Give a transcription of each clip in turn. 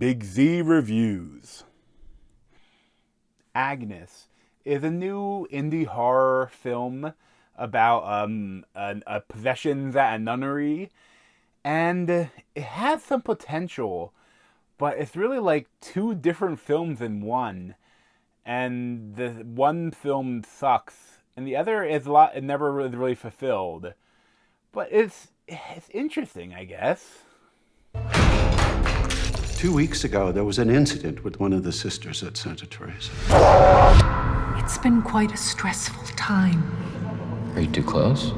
Big Z Reviews. Agnes is a new indie horror film about possessions at a nunnery, and it has some potential, but it's really like two different films in one, and the one film sucks, and the other is it never really fulfilled. But it's interesting, I guess. 2 weeks ago, there was an incident with one of the sisters at Santa Teresa. It's been quite a stressful time. Are you too close?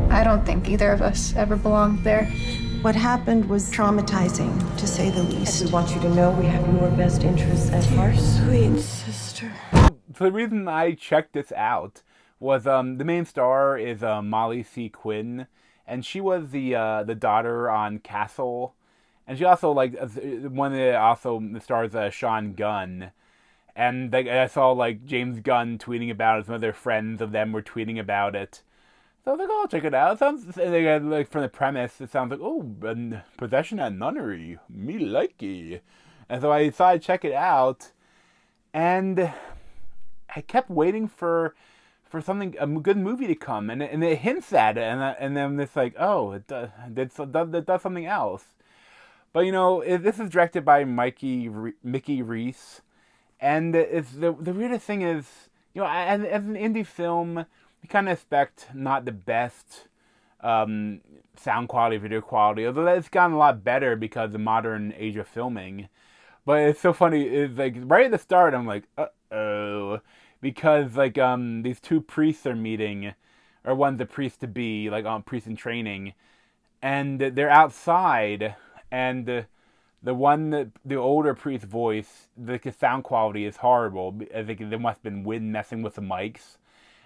I don't think either of us ever belonged there. What happened was traumatizing, to say the least. We want you to know we have your best interests at heart. Sweet sister. So the reason I checked this out was the main star is Molly C. Quinn, and she was the daughter on Castle. And she also, like, one of the stars Sean Gunn. And I saw, like, James Gunn tweeting about it. Some of their friends of them were tweeting about it. So I was like, oh, I'll check it out. It sounds, like, from the premise, it sounds like, oh, possession at nunnery. Me likey. And so I decided to check it out. And I kept waiting for a good movie to come. And it hints at it. And then it's like, oh, it does something else. But, this is directed by Mickey Reese, and it's the weirdest thing is, as an indie film, you kind of expect not the best sound quality, video quality, although it's gotten a lot better because of the modern age of filming. But it's so funny, it's like, right at the start, I'm like, uh-oh, because, like, these two priests are meeting, or one's a priest-to-be, like, priest in training, and they're outside. And the older priest's voice, the sound quality is horrible. I think there must have been wind messing with the mics.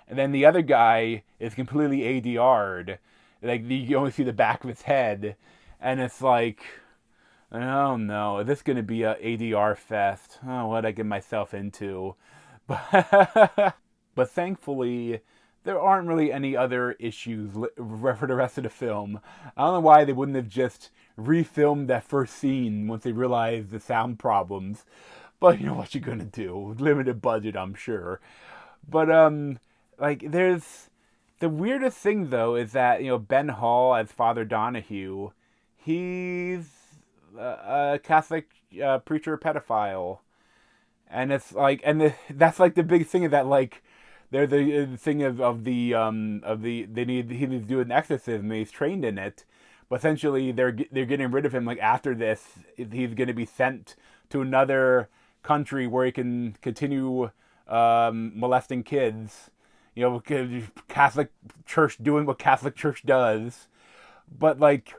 And then the other guy is completely ADR'd. Like, you only see the back of his head. And it's like, oh no, is this going to be a ADR fest? Oh, what did I get myself into? But thankfully, there aren't really any other issues for the rest of the film. I don't know why they wouldn't have just refilmed that first scene once they realized the sound problems. But you know what you're gonna do. Limited budget, I'm sure. But, there's... The weirdest thing, though, is that, Ben Hall as Father Donahue, he's a Catholic preacher pedophile. And it's like... that's, like, the big thing is that, like... They're the thing of he needs to do an exorcism, and he's trained in it. But essentially, they're getting rid of him. Like, after this, he's going to be sent to another country where he can continue molesting kids. Catholic Church doing what Catholic Church does. But, like,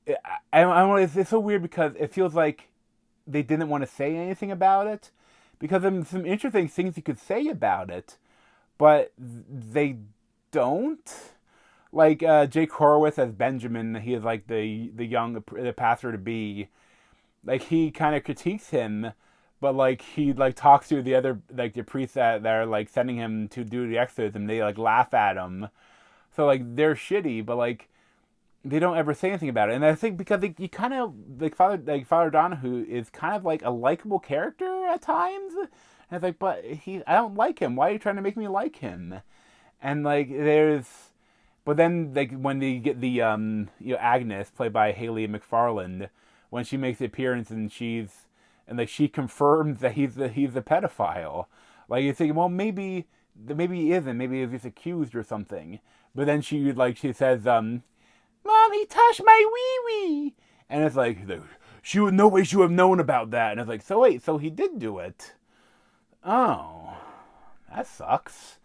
it's so weird because it feels like they didn't want to say anything about it. Because there's some interesting things you could say about it. But they don't. Like, Jake Horowitz as Benjamin, he is like the pastor-to-be. Like, he kind of critiques him, but, like, he, like, talks to the other, like, the priests that are, like, sending him to do the exorcism. They, like, laugh at him. So, like, they're shitty, but, like, they don't ever say anything about it. And I think because you kind of, Father Donahue is kind of, like, a likable character at times. And it's like, but I don't like him. Why are you trying to make me like him? And, like, but then, like, when they get the, Agnes, played by Haley McFarland, when she makes the appearance and she confirms that he's a pedophile. Like, you think, well, maybe he isn't. Maybe he's just accused or something. But then she says, Mom, he touched my wee-wee. And it's like, no way she would have known about that. And it's like, so wait, so he did do it. Oh, that sucks.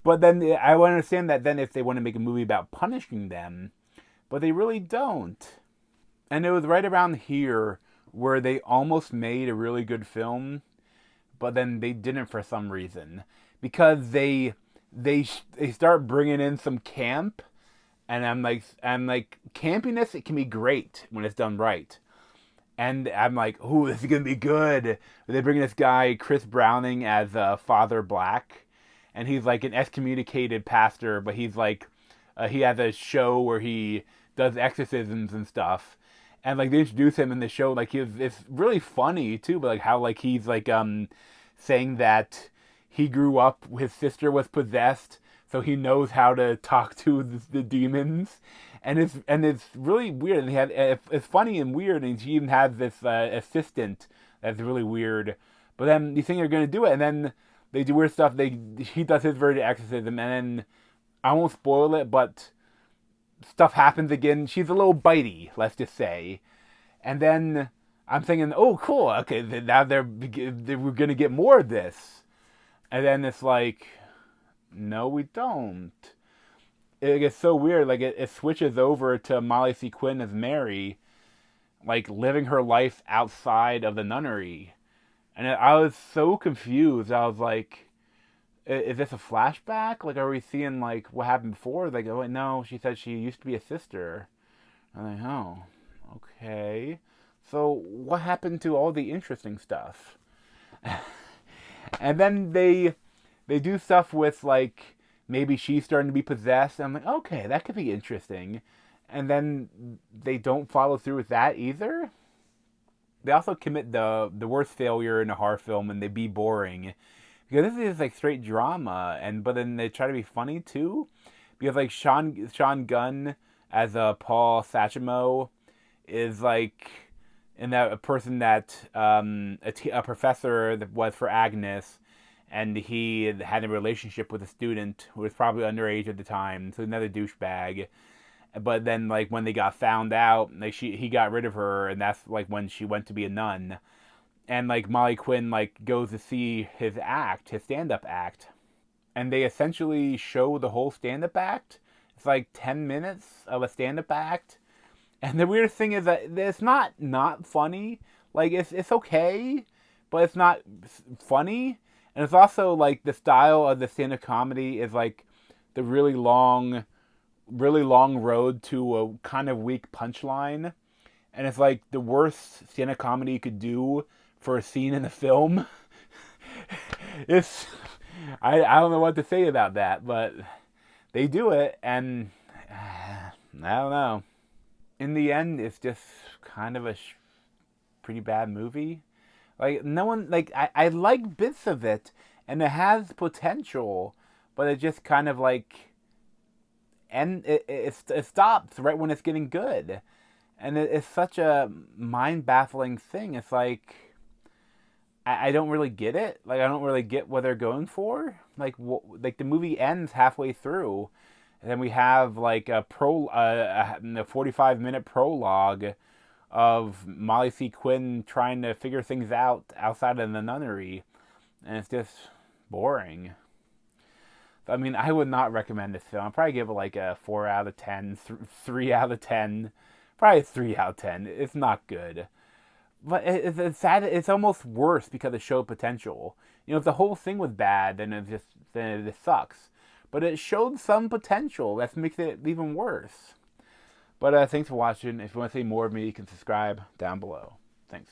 But then I would understand that then if they want to make a movie about punishing them, but they really don't. And it was right around here where they almost made a really good film, but then they didn't for some reason. Because they start bringing in some camp, and I'm like campiness, it can be great when it's done right. And I'm like, ooh, this is going to be good. They bring this guy, Chris Browning, as Father Black. And he's like an excommunicated pastor, but he's like, he has a show where he does exorcisms and stuff. and like they introduce him in the show, like it's really funny too, but like how like he's like saying that he grew up, his sister was possessed, so he knows how to talk to the demons, and it's really weird. And it's funny and weird, and he even has this assistant that's really weird. But then you think they're gonna do it, and then they do weird stuff. He does his version of exorcism, and then I won't spoil it, but stuff happens again. She's a little bitey, let's just say, and then I'm thinking, oh, cool, okay, now we're gonna get more of this, and then it's like, no, we don't. It gets so weird. Like it switches over to Molly C. Quinn as Mary, like living her life outside of the nunnery, and I was so confused. I was like, is this a flashback? Like, are we seeing like what happened before? Like, oh wait, no, she said she used to be a sister. I'm like, oh, okay. So what happened to all the interesting stuff? And then they do stuff with like maybe she's starting to be possessed. And I'm like, okay, that could be interesting. And then they don't follow through with that either. They also commit the worst failure in a horror film, and they be boring. Because this is like straight drama, but then they try to be funny too. Because like Sean Gunn as Paul Sachemo is like, and that a person that a professor that was for Agnes, and he had a relationship with a student who was probably underage at the time, so another douchebag. But then like when they got found out, like he got rid of her, and that's like when she went to be a nun. And like Molly Quinn like goes to see his stand-up act, and they essentially show the whole stand-up act. It's like 10 minutes of a stand-up act, and the weirdest thing is that it's not funny. Like it's okay, but it's not funny. And it's also like the style of the stand-up comedy is like the really long road to a kind of weak punchline, and it's like the worst stand-up comedy you could do for a scene in the film. I don't know what to say about that, but they do it, and I don't know. In the end, it's just kind of a pretty bad movie. Like no one, like I like bits of it, and it has potential, but it just kind of like, and it stops right when it's getting good, and it's such a mind-baffling thing. It's like, I don't really get it. Like, I don't really get what they're going for. Like, like the movie ends halfway through, and then we have like a 45-minute prologue of Molly C. Quinn trying to figure things out outside of the nunnery, and it's just boring. I mean, I would not recommend this film. I'd probably give it like a 4 out of 10, 3 out of 10, probably 3 out of 10. It's not good. But it's sad. It's almost worse because it showed potential. You know, if the whole thing was bad, then it just sucks. But it showed some potential. That makes it even worse. But thanks for watching. If you want to see more of me, you can subscribe down below. Thanks.